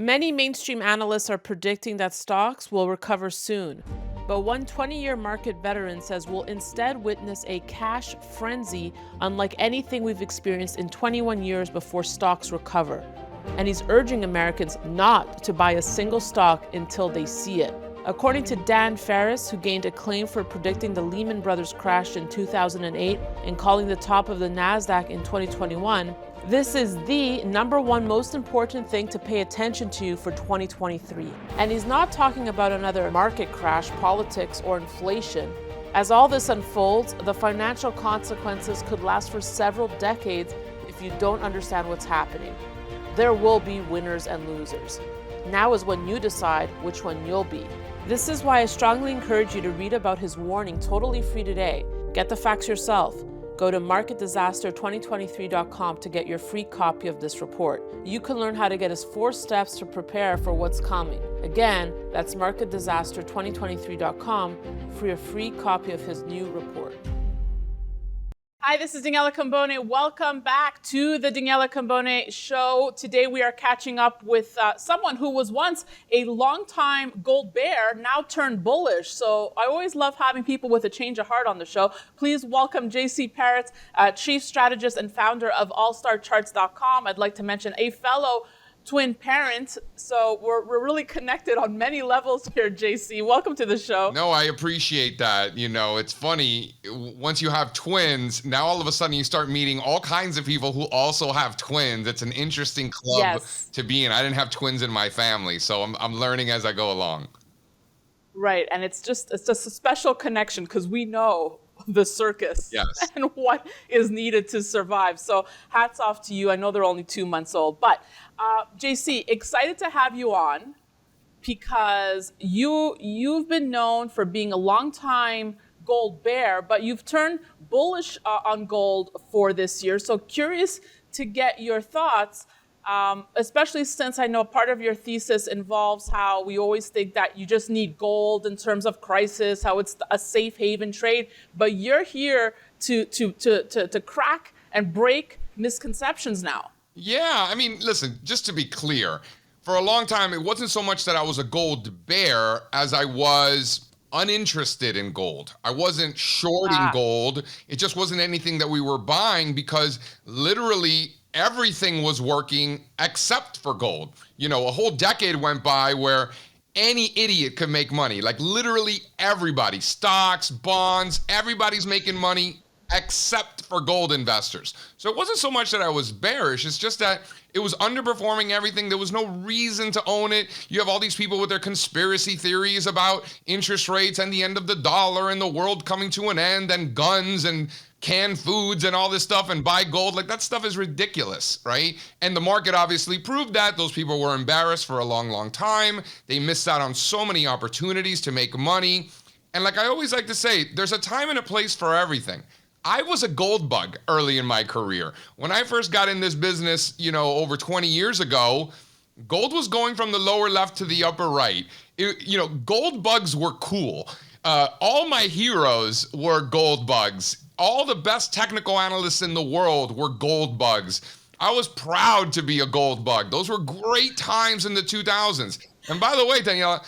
Many mainstream analysts are predicting that stocks will recover soon, but one 20-year market veteran says we'll instead witness a cash frenzy unlike anything we've experienced in 21 years before stocks recover. And he's urging Americans not to buy a single stock until they see it. According to Dan Ferris, who gained acclaim for predicting the Lehman Brothers crash in 2008 and calling the top of the NASDAQ in 2021, this is the number one most important thing to pay attention to for 2023. And he's not talking about another market crash, politics, or inflation. As all this unfolds, the financial consequences could last for several decades if you don't understand what's happening. There will be winners and losers. Now is when you decide which one you'll be. This is why I strongly encourage you to read about his warning totally free today. Get the facts yourself. Go to marketdisaster2023.com to get your free copy of this report. You can learn how to get his 4 steps to prepare for what's coming. Again, that's marketdisaster2023.com for your free copy of his new report. Hi, this is Daniela Cambone. Welcome back to the Daniela Cambone Show. Today we are catching up with someone who was once a longtime gold bear, now turned bullish. So I always love having people with a change of heart on the show. Please welcome JC Parets, Chief Strategist and founder of allstarcharts.com. I'd like to mention a fellow twin parent, so we're really connected on many levels here, JC. Welcome to the show. No, I appreciate that. You know, it's funny, once you have twins, now all of a sudden you start meeting all kinds of people who also have twins. It's an interesting club to be in. I didn't have twins in my family, so I'm learning as I go along. Right, and it's just a special connection because we know the circus and what is needed to survive. So hats off to you. I know they're only 2 months old, but JC, excited to have you on because you've been known for being a long-time gold bear, but you've turned bullish on gold for this year. So curious to get your thoughts, especially since I know part of your thesis involves how we always think that you just need gold in terms of crisis, how it's a safe haven trade, but you're here to crack and break misconceptions now. Yeah, I mean, listen, just to be clear, for a long time, it wasn't so much that I was a gold bear as I was uninterested in gold. I wasn't shorting gold. It just wasn't anything that we were buying because literally everything was working except for gold. You know, a whole decade went by where any idiot could make money. Like literally everybody, stocks, bonds, everybody's making money except for gold investors. So it wasn't so much that I was bearish, it's just that it was underperforming everything. There was no reason to own it. You have all these people with their conspiracy theories about interest rates and the end of the dollar and the world coming to an end and guns and canned foods and all this stuff and buy gold. Like that stuff is ridiculous, right? And the market obviously proved that. Those people were embarrassed for a long, long time. They missed out on so many opportunities to make money. And like I always like to say, there's a time and a place for everything. I was a gold bug early in my career. When I first got in this business, you know, over 20 years ago, gold was going from the lower left to the upper right. Gold bugs were cool. All my heroes were gold bugs. All the best technical analysts in the world were gold bugs. I was proud to be a gold bug. Those were great times in the 2000s. And by the way, Daniela,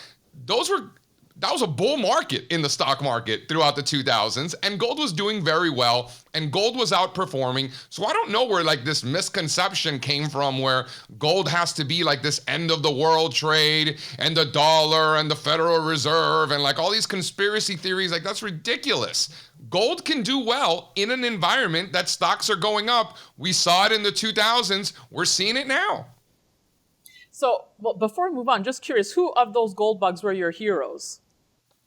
that was a bull market in the stock market throughout the 2000s, and gold was doing very well, and gold was outperforming. So I don't know where like this misconception came from where gold has to be like this end of the world trade and the dollar and the Federal Reserve and like all these conspiracy theories. Like that's ridiculous. Gold can do well in an environment that stocks are going up. We saw it in the 2000s. We're seeing it now. So before we move on, just curious, who of those gold bugs were your heroes?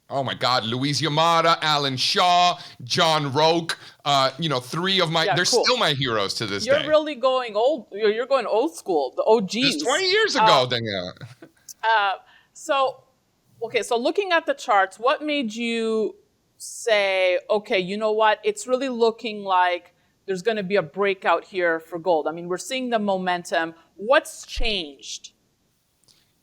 Oh my God, Luis Yamada, Alan Shaw, John Roque, 3 of my, they're still my heroes to this day. You're really going old, you're going old school, the OGs. It's 20 years ago, Daniela. So looking at the charts, what made you say, okay, you know what, it's really looking like there's going to be a breakout here for gold? I mean, we're seeing the momentum. What's changed?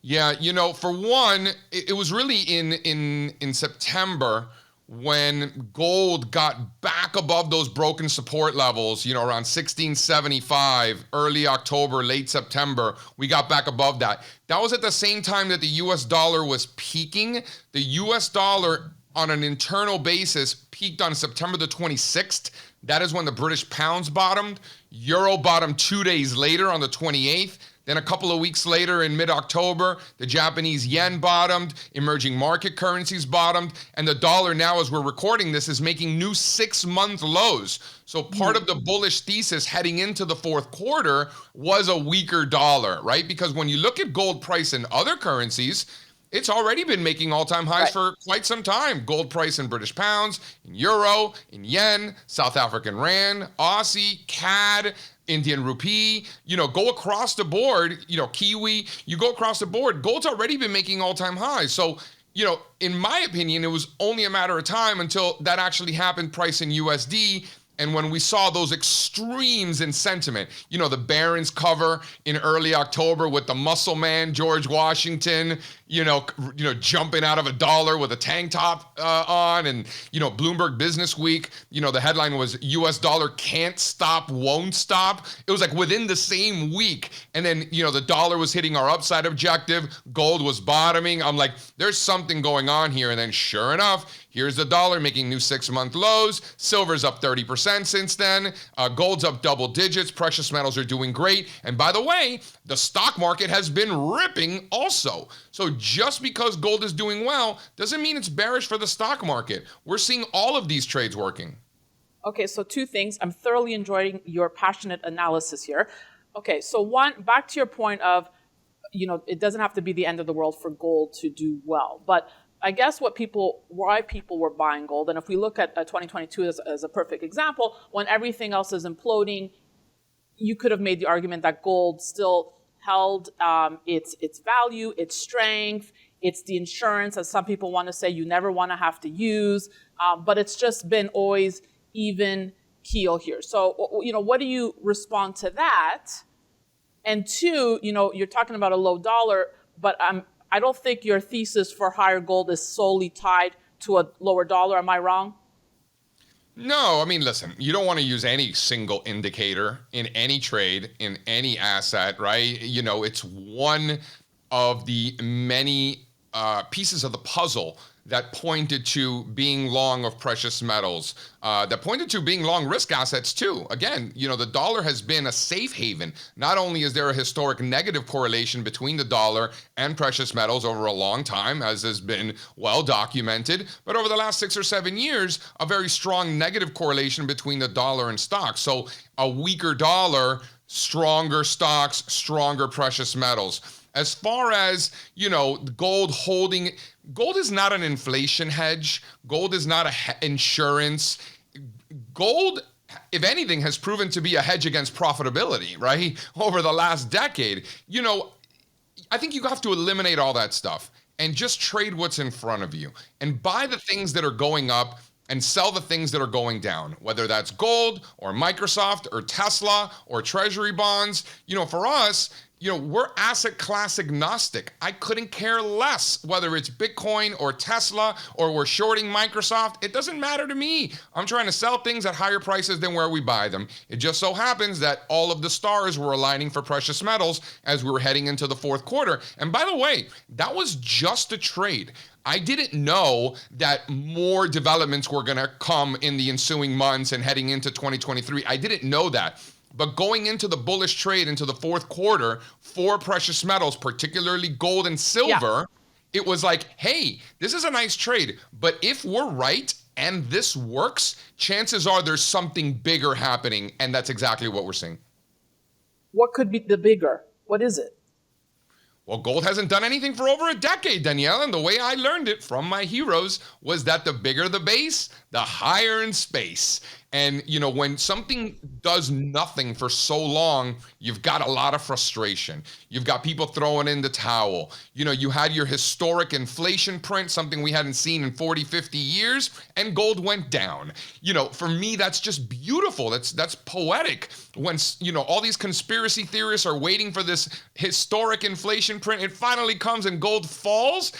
Yeah, for one, it was really in September when gold got back above those broken support levels, around 1675, early October, late September, we got back above that. That was at the same time that the US dollar was peaking. The US dollar on an internal basis peaked on September the 26th. That is when the British pounds bottomed. Euro bottomed 2 days later on the 28th. Then a couple of weeks later in mid-October, the Japanese yen bottomed, emerging market currencies bottomed, and the dollar now, as we're recording this, is making new 6-month lows. So part of the bullish thesis heading into the fourth quarter was a weaker dollar, right? Because when you look at gold price in other currencies, it's already been making all-time highs for quite some time. Gold price in British pounds, in euro, in yen, South African rand, Aussie, CAD, Indian rupee, go across the board, Kiwi, you go across the board, gold's already been making all-time highs. So, in my opinion, it was only a matter of time until that actually happened, price in USD. And when we saw those extremes in sentiment, the Barron's cover in early October with the muscle man, George Washington, jumping out of a dollar with a tank top on, and, Bloomberg Business Week, the headline was US dollar can't stop, won't stop. It was like within the same week. And then, the dollar was hitting our upside objective. Gold was bottoming. I'm like, there's something going on here. And then sure enough, here's the dollar making new 6-month lows. Silver's up 30% since then. Gold's up double digits. Precious metals are doing great. And by the way, the stock market has been ripping also. So just because gold is doing well doesn't mean it's bearish for the stock market. We're seeing all of these trades working. Okay, so two things. I'm thoroughly enjoying your passionate analysis here. Okay, so one, back to your point of, it doesn't have to be the end of the world for gold to do well. But I guess why people were buying gold, and if we look at 2022 as a perfect example, when everything else is imploding, you could have made the argument that gold still held its value, its strength, it's the insurance, as some people want to say, you never want to have to use, but it's just been always even keel here. So, what do you respond to that? And two, you're talking about a low dollar, but I don't think your thesis for higher gold is solely tied to a lower dollar. Am I wrong? No, I mean, listen, you don't want to use any single indicator in any trade, in any asset, right? It's one of the many pieces of the puzzle that pointed to being long of precious metals, that pointed to being long risk assets too. Again, the dollar has been a safe haven. Not only is there a historic negative correlation between the dollar and precious metals over a long time, as has been well documented, but over the last 6 or 7 years, a very strong negative correlation between the dollar and stocks. So a weaker dollar, stronger stocks, stronger precious metals. As far as, gold is not an inflation hedge. Gold is not insurance. Gold, if anything, has proven to be a hedge against profitability, right? Over the last decade. I think you have to eliminate all that stuff and just trade what's in front of you and buy the things that are going up and sell the things that are going down, whether that's gold or Microsoft or Tesla or treasury bonds. For us, we're asset class agnostic. I couldn't care less whether it's Bitcoin or Tesla or we're shorting Microsoft. It doesn't matter to me. I'm trying to sell things at higher prices than where we buy them. It just so happens that all of the stars were aligning for precious metals as we were heading into the fourth quarter. And by the way, that was just a trade. I didn't know that more developments were going to come in the ensuing months and heading into 2023. I didn't know that. But going into the bullish trade into the fourth quarter for precious metals, particularly gold and silver, it was like, hey, this is a nice trade. But if we're right and this works, chances are there's something bigger happening. And that's exactly what we're seeing. What could be the bigger? What is it? Well, gold hasn't done anything for over a decade, Daniela, and the way I learned it from my heroes was that the bigger the base, the higher in space. And, when something does nothing for so long, you've got a lot of frustration. You've got people throwing in the towel. You had your historic inflation print, something we hadn't seen in 40, 50 years, and gold went down. For me, that's just beautiful. That's poetic. When, all these conspiracy theorists are waiting for this historic inflation print, it finally comes and gold falls.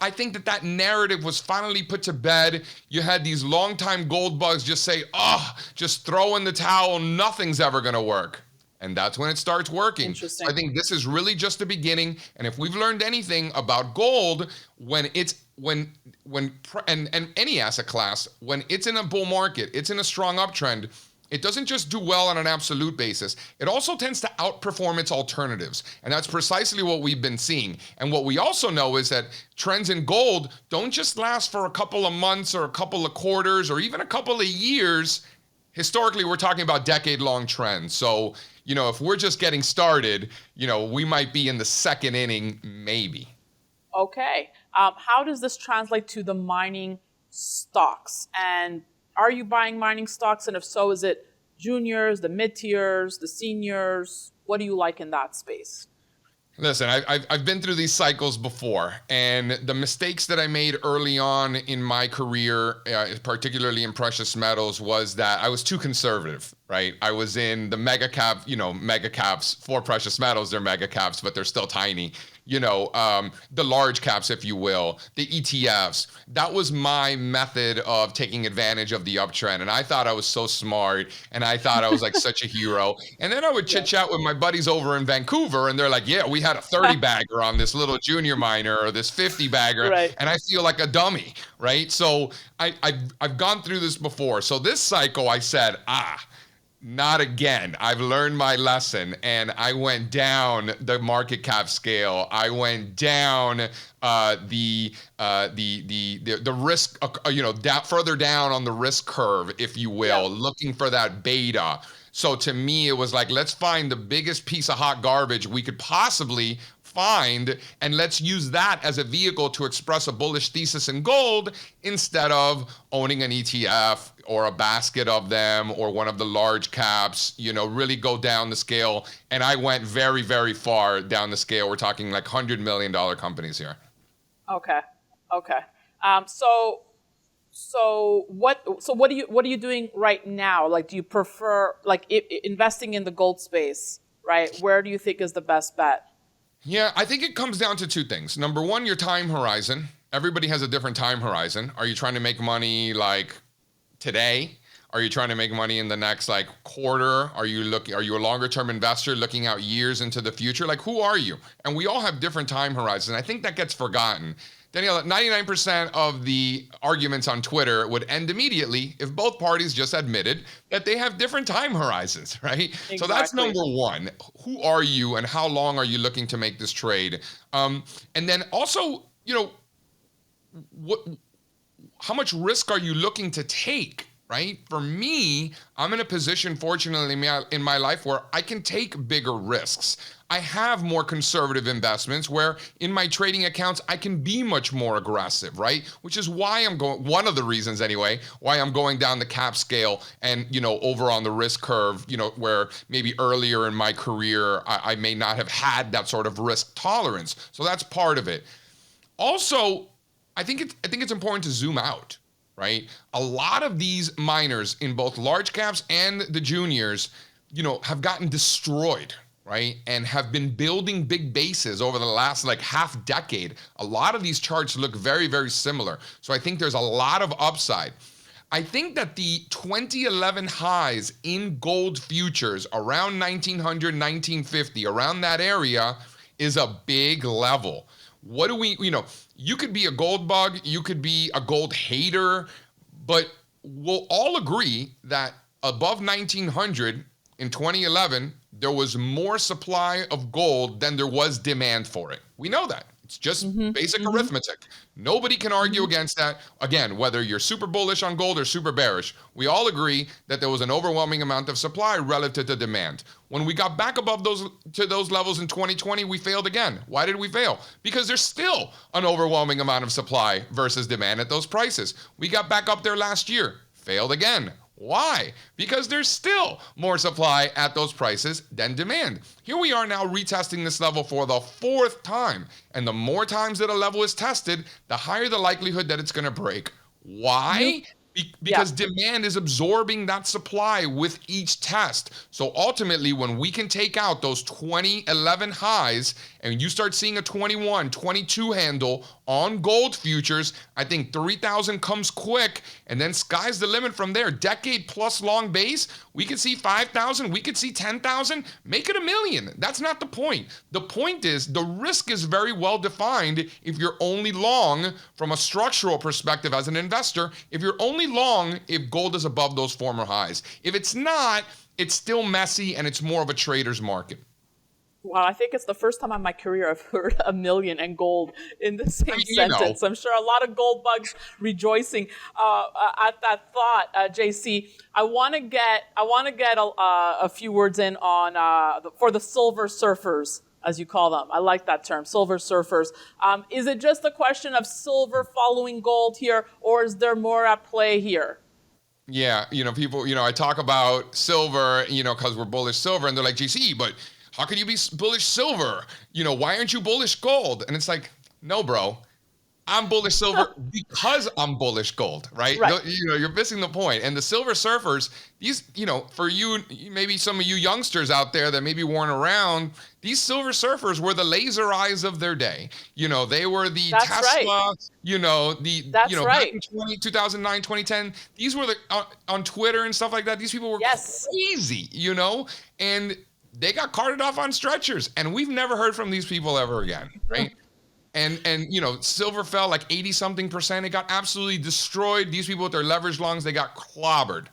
I think that narrative was finally put to bed. You had these longtime gold bugs just say, oh, just throw in the towel. Nothing's ever going to work. And that's when it starts working. So I Interesting. think this is really just the beginning. And if we've learned anything about gold, and any asset class, when it's in a bull market, it's in a strong uptrend, it doesn't just do well on an absolute basis. It also tends to outperform its alternatives. And that's precisely what we've been seeing. And what we also know is that trends in gold don't just last for a couple of months or a couple of quarters or even a couple of years. Historically, we're talking about decade-long trends. So, if we're just getting started, we might be in the second inning, maybe. Okay. How does this translate to the mining stocks? And are you buying mining stocks? And if so, is it juniors, the mid tiers, the seniors? What do you like in that space? Listen, I've been through these cycles before, and the mistakes that I made early on in my career, particularly in precious metals, was that I was too conservative, right? I was in the mega caps for precious metals. They're mega caps, but they're still tiny. The large caps, if you will, the ETFs. That was my method of taking advantage of the uptrend. And I thought I was so smart, and I thought I was like such a hero. And then I would chit chat with my buddies over in Vancouver, and they're like, yeah, we had a 30 bagger on this little junior miner or this 50 bagger. Right. And I feel like a dummy, right? So I've gone through this before. So this cycle, I said, not again. I've learned my lesson, and I went down the market cap scale. I went down the risk, further down on the risk curve, if you will, looking for that beta. So to me, it was like, let's find the biggest piece of hot garbage we could possibly find, and let's use that as a vehicle to express a bullish thesis in gold instead of owning an ETF or a basket of them or one of the large caps, really go down the scale. And I went very, very far down the scale. We're talking like $100 million companies here. Okay. So what are you doing right now? Like, do you prefer investing in the gold space, right? Where do you think is the best bet? Yeah, I think it comes down to two things. Number one, your time horizon. Everybody has a different time horizon. Are you trying to make money like today? Are you trying to make money in the next quarter? Are you a longer term investor looking out years into the future? Like, who are you? And we all have different time horizons. I think that gets forgotten. Daniela, 99% of the arguments on Twitter would end immediately if both parties just admitted that they have different time horizons, right? Exactly. So that's number one. Who are you and how long are you looking to make this trade? And then also, how much risk are you looking to take? Right? For me, I'm in a position, fortunately, in my life where I can take bigger risks. I have more conservative investments where in my trading accounts, I can be much more aggressive, right? Which is why one of the reasons anyway, why I'm going down the cap scale and, over on the risk curve, where maybe earlier in my career, I may not have had that sort of risk tolerance. So that's part of it. Also, I think it's important to zoom out. Right? A lot of these miners in both large caps and the juniors, have gotten destroyed, right? And have been building big bases over the last half decade. A lot of these charts look very, very similar. So I think there's a lot of upside. I think that the 2011 highs in gold futures around 1900, 1950, around that area is a big level. What do we, you could be a gold bug, you could be a gold hater, but we'll all agree that above 1900 in 2011, there was more supply of gold than there was demand for it. We know that. It's just basic arithmetic. Nobody can argue against that. Again, whether you're super bullish on gold or super bearish, we all agree that there was an overwhelming amount of supply relative to demand. When we got back above those levels in 2020, we failed again. Why did we fail? Because there's still an overwhelming amount of supply versus demand at those prices. We got back up there last year, failed again. Why? Because there's still more supply at those prices than demand. Here we are now retesting this level for the fourth time. And the more times that a level is tested, the higher the likelihood that it's going to break. Why? Yeah. Because demand is absorbing that supply with each test. So ultimately, when we can take out those 2011 highs and you start seeing a 21, 22 handle on gold futures, I think 3,000 comes quick, and then sky's the limit from there. Decade plus long base, we could see 5,000, we could see 10,000, make it a million. That's not the point. The point is the risk is very well defined if you're only long from a structural perspective as an investor. If you're only long if gold is above those former highs. If it's not, it's still messy and it's more of a trader's market. Wow, I think it's the first time in my career I've heard a million and gold in the same sentence. I'm sure a lot of gold bugs rejoicing at that thought, JC. I want to get a few words in on for the silver surfers, as you call them. I like that term, silver surfers. Is it just a question of silver following gold here, or is there more at play here? Yeah, people, I talk about silver, because we're bullish silver, and they're like, JC, but how can you be bullish silver? Why aren't you bullish gold? And it's like, no, bro. I'm bullish silver because I'm bullish gold, right? Right. You're missing the point. And the silver surfers, these, for you, maybe some of you youngsters out there that maybe weren't around, these silver surfers were the laser eyes of their day. They were the That's Tesla, right. That's back in 2009, 2010, these were the, on Twitter and stuff like that, these people were crazy, and they got carted off on stretchers. And we've never heard from these people ever again, right? And silver fell like 80 something percent. It got absolutely destroyed. These people with their leverage longs, they got clobbered.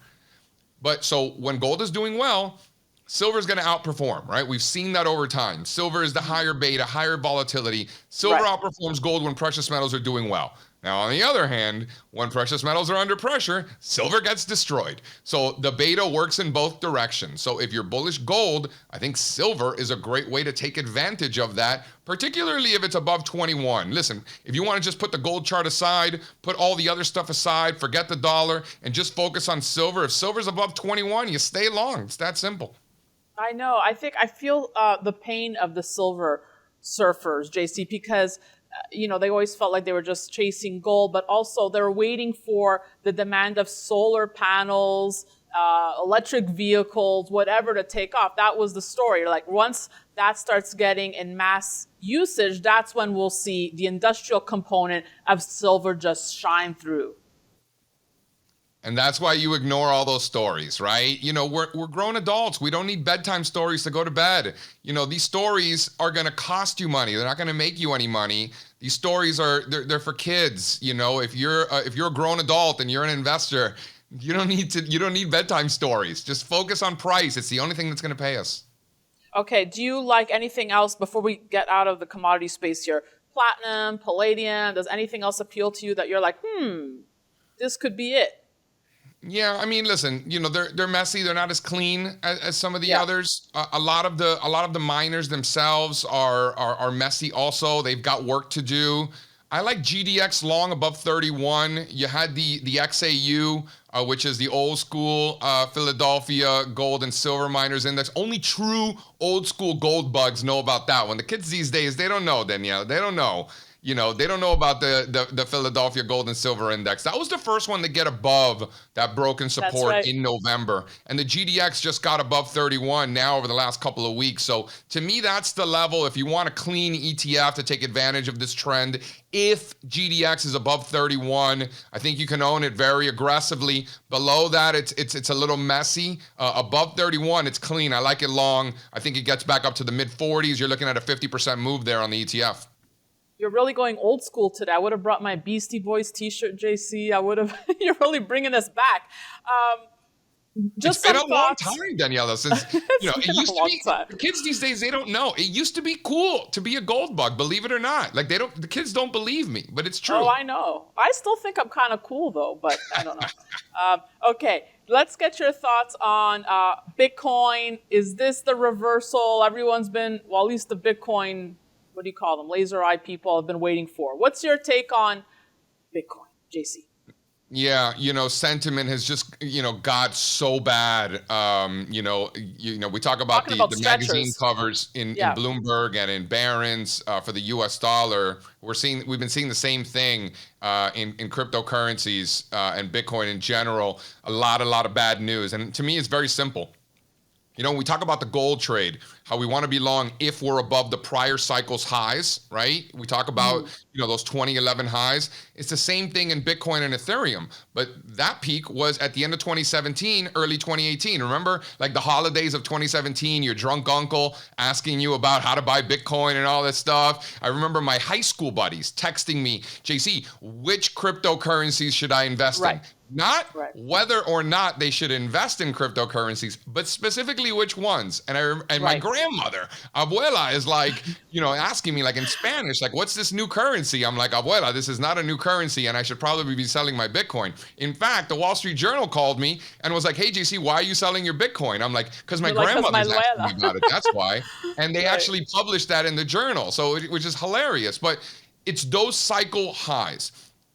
But so when gold is doing well, silver is going to outperform, right? We've seen that over time. Silver is the higher beta, higher volatility. Silver outperforms gold when precious metals are doing well. Now, on the other hand, when precious metals are under pressure, silver gets destroyed. So the beta works in both directions. So if you're bullish gold, I think silver is a great way to take advantage of that, particularly if it's above 21. Listen, if you want to just put the gold chart aside, put all the other stuff aside, forget the dollar, and just focus on silver. If silver's above 21, you stay long. It's that simple. I know. I feel the pain of the silver surfers, JC, because they always felt like they were just chasing gold, but also they're waiting for the demand of solar panels, electric vehicles, whatever to take off. That was the story. Like once that starts getting in mass usage, that's when we'll see the industrial component of silver just shine through. And that's why you ignore all those stories, right? We're grown adults. We don't need bedtime stories to go to bed. These stories are going to cost you money. They're not going to make you any money. These stories they're for kids. If you're a grown adult and you're an investor, you don't need bedtime stories. Just focus on price. It's the only thing that's going to pay us. Okay. Do you like anything else before we get out of the commodity space here? Platinum, palladium, does anything else appeal to you that you're like, this could be it? Yeah, I mean, listen, they're messy. They're not as clean as some of the others. A lot of the miners themselves are messy. Also, they've got work to do. I like GDX long above 31. You had the XAU, which is the old school Philadelphia gold and silver miners index. Only true old school gold bugs know about that one. The kids these days, they don't know, Daniela. They don't know. They don't know about the Philadelphia Gold and Silver Index. That was the first one to get above that broken support in November. And the GDX just got above 31 now over the last couple of weeks. So to me, that's the level. If you want a clean ETF to take advantage of this trend, if GDX is above 31, I think you can own it very aggressively. Below that, it's a little messy. Above 31, it's clean. I like it long. I think it gets back up to the mid 40s. You're looking at a 50% move there on the ETF. You're really going old school today. I would have brought my Beastie Boys t-shirt, JC. You're really bringing us back. It's been a long time, Daniela, since, it used to be, kids these days, they don't know. It used to be cool to be a gold bug, believe it or not. Like the kids don't believe me, but it's true. Oh, I know. I still think I'm kind of cool though, but I don't know. Okay. Let's get your thoughts on Bitcoin. Is this the reversal everyone's been, well, at least the Bitcoin, what do you call them? Laser eye people have been waiting for. What's your take on Bitcoin, JC? Yeah, sentiment has just, got so bad. We talk about Talking the about magazine stretchers. covers in Yeah. Bloomberg and in Barron's for the U.S. dollar. We've been seeing the same thing in cryptocurrencies and Bitcoin in general. A lot of bad news, and to me, it's very simple. We talk about the gold trade, how we want to be long if we're above the prior cycle's highs, right? We talk about, Mhm. those 2011 highs. It's the same thing in Bitcoin and Ethereum, but that peak was at the end of 2017, early 2018. Remember, like the holidays of 2017, your drunk uncle asking you about how to buy Bitcoin and all that stuff. I remember my high school buddies texting me, JC, which cryptocurrencies should I invest in? Right. Not Right. whether or not they should invest in cryptocurrencies, but specifically which ones. And my Right. grandmother, abuela, is like, asking me like in Spanish, like, what's this new currency? I'm like, abuela, this is not a new currency, and I should probably be selling my Bitcoin. In fact, the Wall Street Journal called me and was like, hey, JC, why are you selling your Bitcoin? I'm like, because my You're like, cause my grandmother's asking me abuela. about it. That's why. And they Right. actually published that in the journal, which is hilarious. But it's those cycle highs.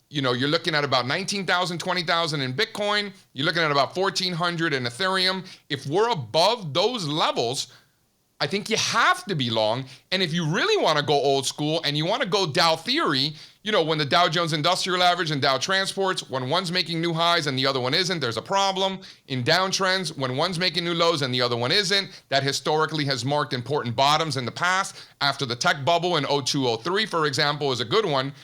You're looking at about 19,000, 20,000 in Bitcoin. You're looking at about 1,400 in Ethereum. If we're above those levels, I think you have to be long. And if you really want to go old school and you want to go Dow theory, when the Dow Jones Industrial Average and Dow Transports, when one's making new highs and the other one isn't, there's a problem. In downtrends, when one's making new lows and the other one isn't, that historically has marked important bottoms in the past. After the tech bubble in 0203, for example, is a good one.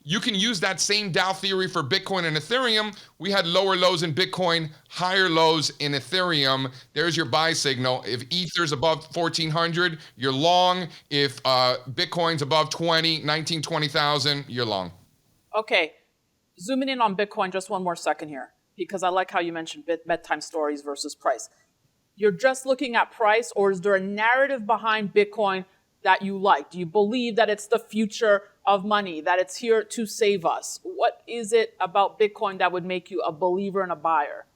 You can use that same Dow theory for Bitcoin and Ethereum. We had lower lows in Bitcoin, higher lows in Ethereum. There's your buy signal. If Ether's above 1,400, you're long. If Bitcoin's above 20,000, you're long. Okay. Zooming in on Bitcoin just one more second here, because I like how you mentioned bedtime stories versus price. You're just looking at price, or is there a narrative behind Bitcoin that you like? Do you believe that it's the future of money, that it's here to save us? What is it about Bitcoin that would make you a believer and a buyer?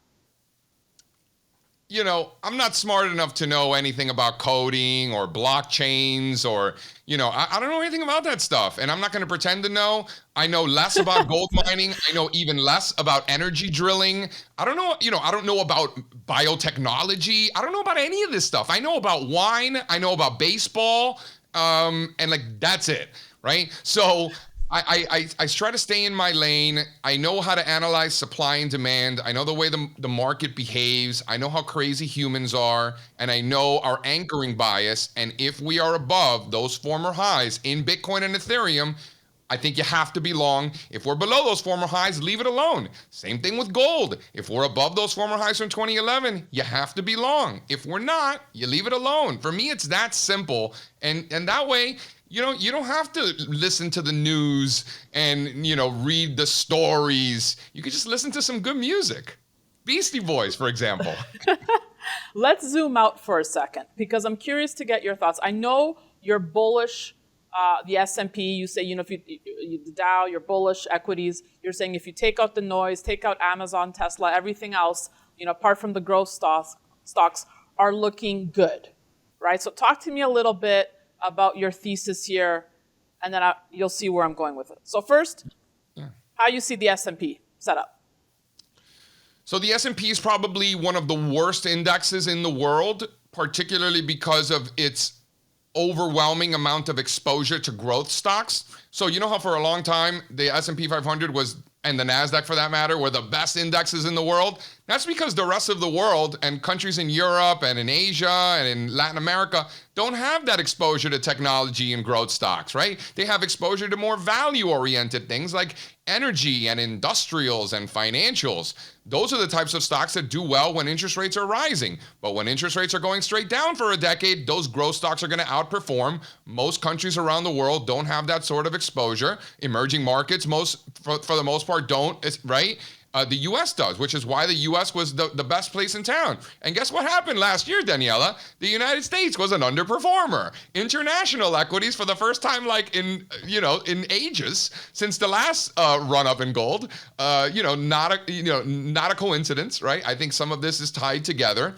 I'm not smart enough to know anything about coding or blockchains or, I don't know anything about that stuff. And I'm not going to pretend to know. I know less about gold mining. I know even less about energy drilling. I don't know about biotechnology. I don't know about any of this stuff. I know about wine. I know about baseball. And like, that's it. Right. So I try to stay in my lane. I know how to analyze supply and demand. I know the way the market behaves. I know how crazy humans are. And I know our anchoring bias. And if we are above those former highs in Bitcoin and Ethereum, I think you have to be long. If we're below those former highs, leave it alone. Same thing with gold. If we're above those former highs from 2011, you have to be long. If we're not, you leave it alone. For me, it's that simple. And that way, you don't have to listen to the news and, read the stories. You could just listen to some good music. Beastie Boys, for example. Let's zoom out for a second, because I'm curious to get your thoughts. I know you're bullish the S&P. You say, if the Dow, you're bullish equities. You're saying if you take out the noise, take out Amazon, Tesla, everything else, apart from the growth stocks are looking good, right? So talk to me a little bit about your thesis here, and then you'll see where I'm going with it. So first, how you see the S&P set up? So the S&P is probably one of the worst indexes in the world, particularly because of its overwhelming amount of exposure to growth stocks. So you know how for a long time the S&P 500 and the NASDAQ for that matter, were the best indexes in the world? That's because the rest of the world and countries in Europe and in Asia and in Latin America don't have that exposure to technology and growth stocks, right? They have exposure to more value-oriented things like energy and industrials and financials. Those are the types of stocks that do well when interest rates are rising. But when interest rates are going straight down for a decade, those growth stocks are going to outperform. Most countries around the world don't have that sort of exposure. Emerging markets, for the most part, don't, right? The U.S. does, which is why the U.S. was the best place in town. And guess what happened last year, Daniela? The United States was an underperformer. International equities, for the first time, like in ages, since the last run up in gold, not a coincidence, right? I think some of this is tied together.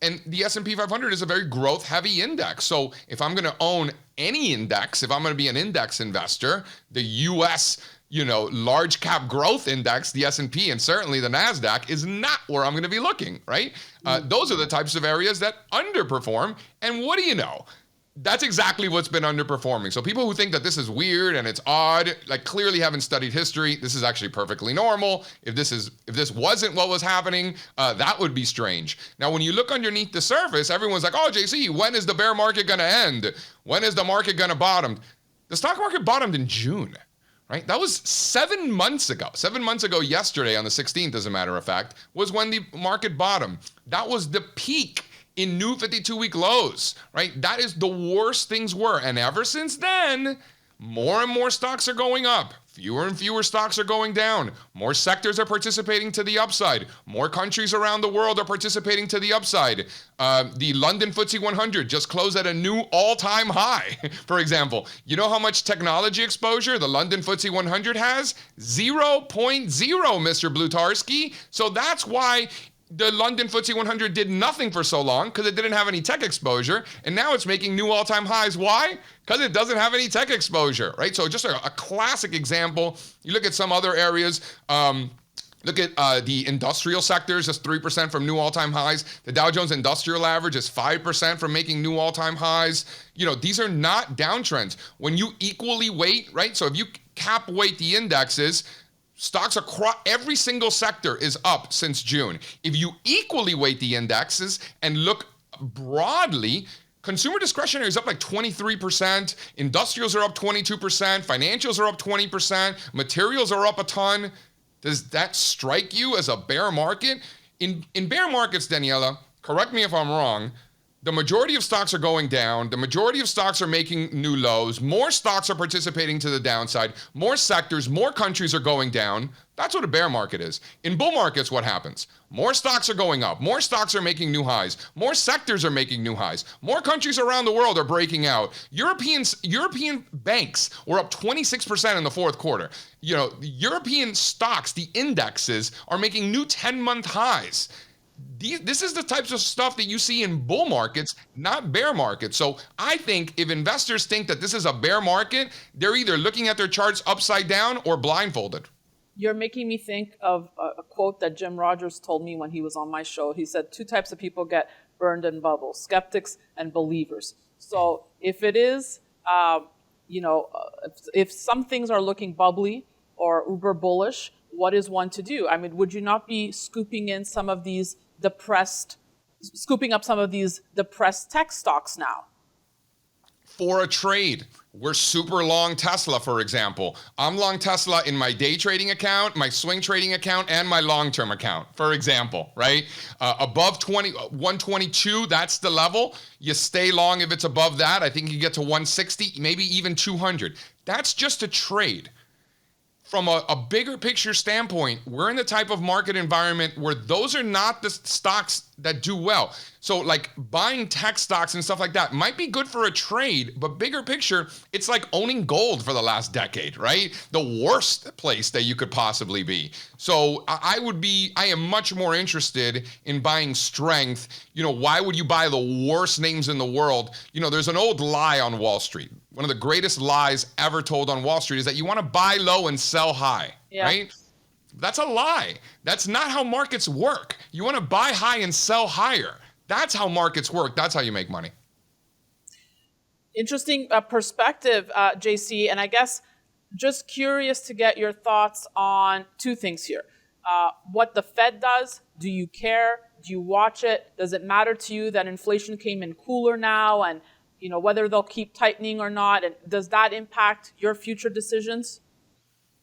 And the S&P 500 is a very growth-heavy index. So if I'm going to own any index, if I'm going to be an index investor, the U.S. large cap growth index, the S&P, and certainly the NASDAQ is not where I'm going to be looking, right? Those are the types of areas that underperform. And what do you know? That's exactly what's been underperforming. So people who think that this is weird and it's odd, like clearly haven't studied history. This is actually perfectly normal. If this wasn't what was happening, that would be strange. Now, when you look underneath the surface, everyone's like, oh, JC, when is the bear market going to end? When is the market going to bottom? The stock market bottomed in June, right? That was 7 months ago. 7 months ago yesterday on the 16th, as a matter of fact, was when the market bottomed. That was the peak in new 52-week lows, right? That is the worst things were. And ever since then, more and more stocks are going up. Fewer and fewer stocks are going down. More sectors are participating to the upside. More countries around the world are participating to the upside. The London FTSE 100 just closed at a new all-time high, for example. You know how much technology exposure the London FTSE 100 has? 0.0, Mr. Blutarski. So that's why the London FTSE 100 did nothing for so long, because it didn't have any tech exposure, and now it's making new all-time highs. Why? Because it doesn't have any tech exposure, right? So just a classic example. You look at some other areas. Look at the industrial sectors, just 3% from new all-time highs. The Dow Jones Industrial Average is 5% from making new all-time highs. These are not downtrends. When you equally weight, right? So if you cap weight the indexes, stocks across every single sector is up since June. If you equally weight the indexes and look broadly, consumer discretionary is up like 23%, industrials are up 22%, financials are up 20%, materials are up a ton. Does that strike you as a bear market? In bear markets, Daniela, correct me if I'm wrong, the majority of stocks are going down. The majority of stocks are making new lows. More stocks are participating to the downside. More sectors, more countries are going down. That's what a bear market is. In bull markets, what happens? More stocks are going up. More stocks are making new highs. More sectors are making new highs. More countries around the world are breaking out. European banks were up 26% in the fourth quarter. European stocks, the indexes, are making new 10-month highs. This is the types of stuff that you see in bull markets, not bear markets. So I think if investors think that this is a bear market, they're either looking at their charts upside down or blindfolded. You're making me think of a quote that Jim Rogers told me when he was on my show. He said 2 types of people get burned in bubbles: skeptics and believers. So if it is, if some things are looking bubbly or uber bullish, what is one to do? I mean, would you not be scooping up some of these depressed tech stocks now? For a trade, we're super long Tesla, for example. I'm long Tesla in my day trading account, my swing trading account, and my long-term account, for example, right? Above 122, that's the level. You stay long if it's above that. I think you get to 160, maybe even 200. That's just a trade. From a bigger picture standpoint, we're in the type of market environment where those are not the stocks that do well. So like buying tech stocks and stuff like that might be good for a trade, but bigger picture, it's like owning gold for the last decade, right? The worst place that you could possibly be. So I am much more interested in buying strength. Why would you buy the worst names in the world? There's an old lie on Wall Street. One of the greatest lies ever told on Wall Street is that you want to buy low and sell high, right? That's a lie. That's not how markets work. You want to buy high and sell higher. That's how markets work. That's how you make money. Interesting perspective, JC. And I guess just curious to get your thoughts on 2 things here. What the Fed does. Do you care? Do you watch it? Does it matter to you that inflation came in cooler now, and whether they'll keep tightening or not? And does that impact your future decisions?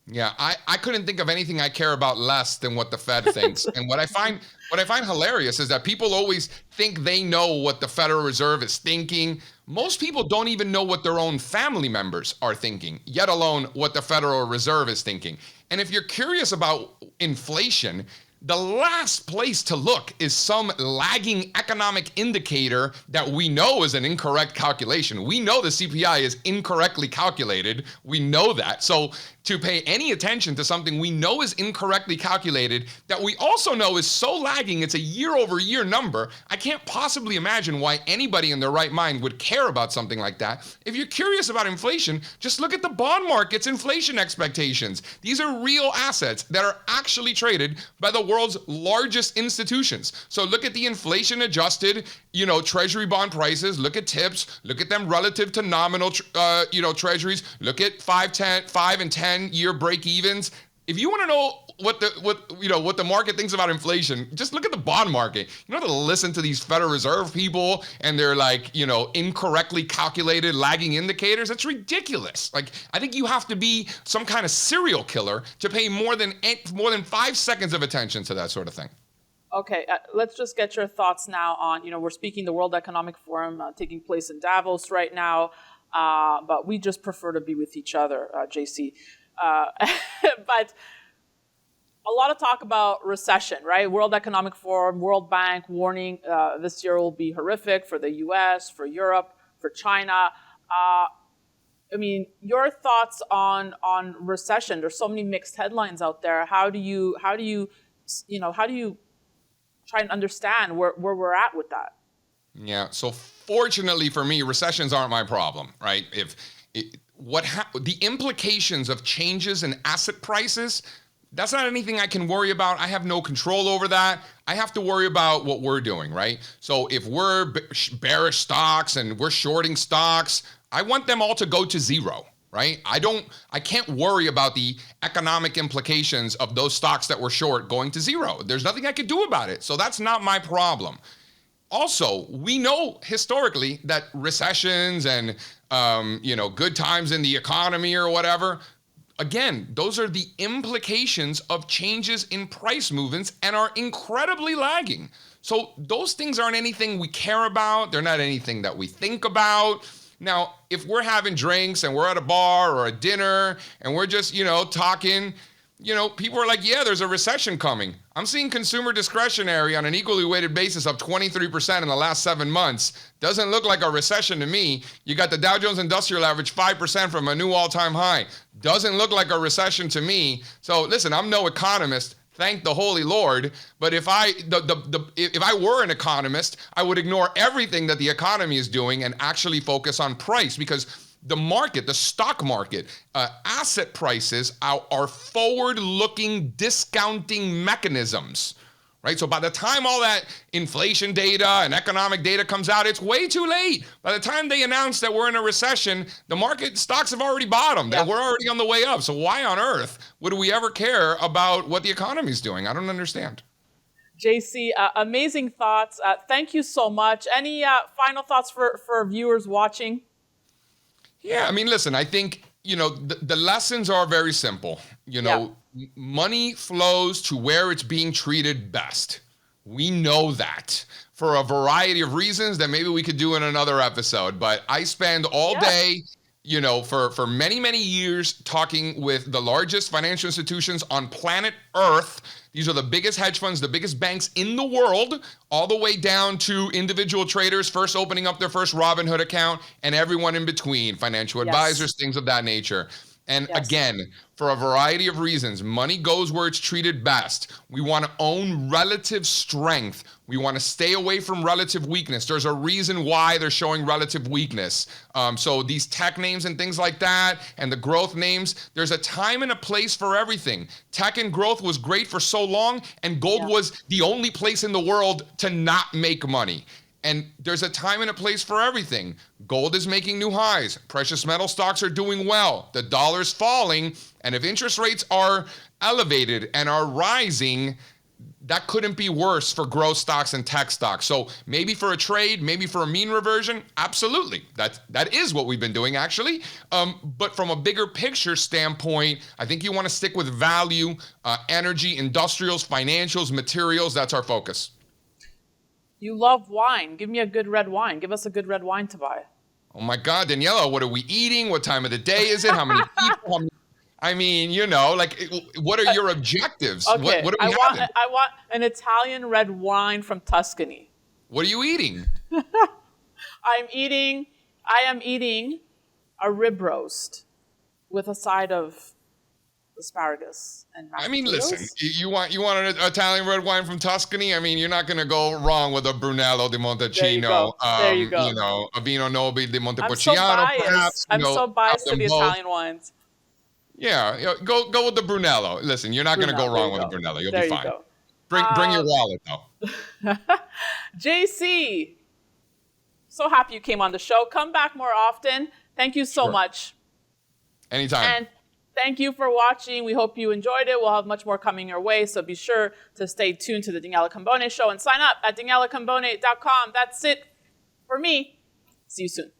Yeah, I couldn't think of anything I care about less than what the Fed thinks. And what I find hilarious is that people always think they know what the Federal Reserve is thinking. Most people don't even know what their own family members are thinking, yet alone what the Federal Reserve is thinking. And if you're curious about inflation, the last place to look is some lagging economic indicator that we know is an incorrect calculation. We know the CPI is incorrectly calculated. We know that. So to pay any attention to something we know is incorrectly calculated, that we also know is so lagging, it's a year-over-year number, I can't possibly imagine why anybody in their right mind would care about something like that. If you're curious about inflation, just look at the bond market's inflation expectations. These are real assets that are actually traded by the world's largest institutions. So look at the inflation-adjusted, treasury bond prices. Look at TIPS. Look at them relative to nominal, treasuries. Look at 5 and 10-year break-evens. If you want to know what the market thinks about inflation, just look at the bond market. You don't have to listen to these Federal Reserve people and they're incorrectly calculated lagging indicators. That's ridiculous. I think you have to be some kind of serial killer to pay more than 5 seconds of attention to that sort of thing. Okay, let's just get your thoughts now on, we're speaking the World Economic Forum taking place in Davos right now, but we just prefer to be with each other, JC. But a lot of talk about recession, right? World Economic Forum, World Bank warning this year will be horrific for the US, for Europe, for China. Your thoughts on recession? There's so many mixed headlines out there. How do you try and understand where we're at with that? Yeah. So fortunately for me, recessions aren't my problem, right? The implications of changes in asset prices, that's not anything I can worry about. I have no control over that. I have to worry about what we're doing, right? So if we're bearish stocks and we're shorting stocks, I want them all to go to zero, right? I can't worry about the economic implications of those stocks that were short going to zero. There's nothing I could do about it. So that's not my problem. Also, we know historically that recessions and good times in the economy or whatever, again, those are the implications of changes in price movements and are incredibly lagging. So those things aren't anything we care about. They're not anything that we think about. Now, if we're having drinks and we're at a bar or a dinner and we're just, talking, people are like, yeah, there's a recession coming. I'm seeing consumer discretionary on an equally weighted basis up 23% in the last 7 months. Doesn't look like a recession to me. You got the Dow Jones Industrial Average 5% from a new all-time high. Doesn't look like a recession to me. So listen, I'm no economist. Thank the Holy Lord. But if I were an economist, I would ignore everything that the economy is doing and actually focus on price, because the market, the stock market, asset prices are forward-looking discounting mechanisms, right? So by the time all that inflation data and economic data comes out, it's way too late. By the time they announce that we're in a recession, the market stocks have already bottomed and we're already on the way up. So why on earth would we ever care about what the economy is doing? I don't understand. JC, amazing thoughts. Thank you so much. Any final thoughts for viewers watching? Yeah, listen, I think, the lessons are very simple. Money flows to where it's being treated best. We know that for a variety of reasons that maybe we could do in another episode. But I spend all day, for many, many years talking with the largest financial institutions on planet Earth. These are the biggest hedge funds, the biggest banks in the world, all the way down to individual traders first opening up their first Robinhood account and everyone in between, financial advisors, things of that nature. And again, for a variety of reasons, money goes where it's treated best. We want to own relative strength. We want to stay away from relative weakness. There's a reason why they're showing relative weakness. So these tech names and things like that, and the growth names, there's a time and a place for everything. Tech and growth was great for so long, and gold was the only place in the world to not make money. And there's a time and a place for everything. Gold is making new highs. Precious metal stocks are doing well. The dollar's falling. And if interest rates are elevated and are rising, that couldn't be worse for growth stocks and tech stocks. So maybe for a trade, maybe for a mean reversion, absolutely. That is what we've been doing, actually. But from a bigger picture standpoint, I think you want to stick with value, energy, industrials, financials, materials. That's our focus. You love wine. Give me a good red wine. Give us a good red wine to buy. Oh my God, Daniela, what are we eating? What time of the day is it? How many people? I mean, you know, like, what are your objectives? Okay, What are we having? I want an Italian red wine from Tuscany. What are you eating? I am eating a rib roast with a side of asparagus and mashed I mean, potatoes. listen, you want an Italian red wine from Tuscany? I mean, you're not going to go wrong with a Brunello di Montecino. There you go. You know, a Vino Nobile di I'm so Montepulciano, biased. perhaps. I'm so biased to the both. Italian wines. Yeah, go with the Brunello. Listen, you're not going to go wrong with a Brunello. You'll be fine. Bring your wallet though. JC, so happy you came on the show. Come back more often. Thank you so much. Anytime. And thank you for watching. We hope you enjoyed it. We'll have much more coming your way, so be sure to stay tuned to the Daniela Cambone Show and sign up at danielacambone.com. That's it for me. See you soon.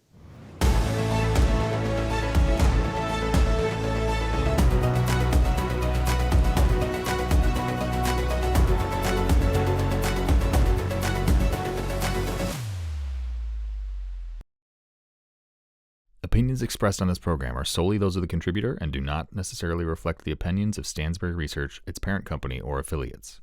Opinions expressed on this program are solely those of the contributor and do not necessarily reflect the opinions of Stansberry Research, its parent company, or affiliates.